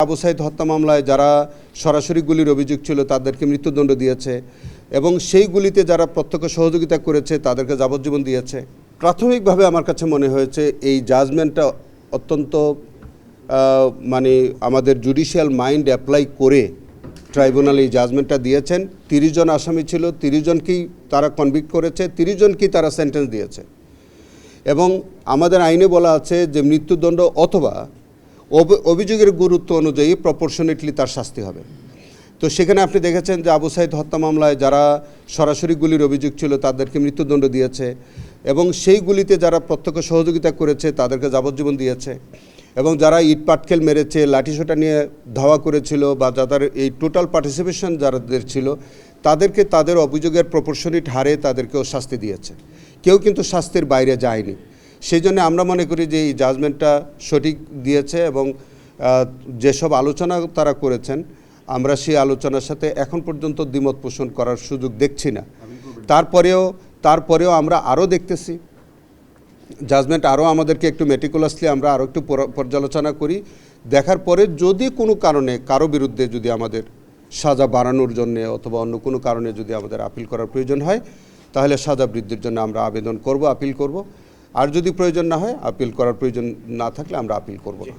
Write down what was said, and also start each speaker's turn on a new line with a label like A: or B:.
A: আবু সাইদ হত্যা মামলায় যারা সরাসরি গুলির অভিযোগ ছিল তাদেরকে মৃত্যুদণ্ড দিয়েছে এবং সেই গুলিতে যারা প্রত্যক্ষ সহযোগিতা করেছে তাদেরকে যাবজ্জীবন দিয়েছে। প্রাথমিকভাবে আমার কাছে মনে হয়েছে এই জাজমেন্টটা অত্যন্ত মানে আমাদের জুডিশিয়াল মাইন্ড অ্যাপ্লাই করে ট্রাইব্যুনাল এই জাজমেন্টটা দিয়েছেন। 30 জন আসামি ছিল, 30 জনকেই তারা কনভিক্ট করেছে, 30 জনকেই তারা সেন্টেন্স দিয়েছে এবং আমাদের আইনে বলা আছে যে মৃত্যুদণ্ড অথবা অভিযোগের গুরুত্ব অনুযায়ী প্রপোর্শনেটলি তার শাস্তি হবে। তো সেখানে আপনি দেখেছেন যে আবু সাইদ হত্যা মামলায় যারা সরাসরি গুলির অভিযোগ ছিল তাদেরকে মৃত্যুদণ্ড দিয়েছে এবং সেই গুলিতে যারা প্রত্যক্ষ সহযোগিতা করেছে তাদেরকে যাবজ্জীবন দিয়েছে এবং যারা ইট পাটকেল মেরেছে, লাঠিসোঁটা নিয়ে ধাওয়া করেছিল বা যাদের এই টোটাল পার্টিসিপেশন যাদের ছিল তাদেরকে তাদের অভিযোগের প্রপোর্শনেট হারে তাদেরকেও শাস্তি দিয়েছে। কেউ কিন্তু শাস্তির বাইরে যায়নি। সেই জন্য আমরা মনে করি যে এই জাজমেন্টটা সঠিক দিয়েছে এবং যেসব আলোচনা তারা করেছেন আমরা সেই আলোচনার সাথে এখন পর্যন্ত দ্বিমত পোষণ করার সুযোগ দেখছি না। তারপরেও আমরা আরও দেখতেছি জাজমেন্ট আরও আমাদেরকে একটু মেটিকুলাসলি আমরা আরও একটু পর্যালোচনা করি। দেখার পরে যদি কোনো কারণে কারো বিরুদ্ধে যদি আমাদের সাজা বাড়ানোর জন্যে অথবা অন্য কোনো কারণে যদি আমাদের আপিল করার প্রয়োজন হয় তাহলে সাজা বৃদ্ধির জন্য আমরা আবেদন করব, আপিল করব। আর যদি প্রয়োজন না হয়, আপিল করার প্রয়োজন না থাকলে আমরা আপিল করব না।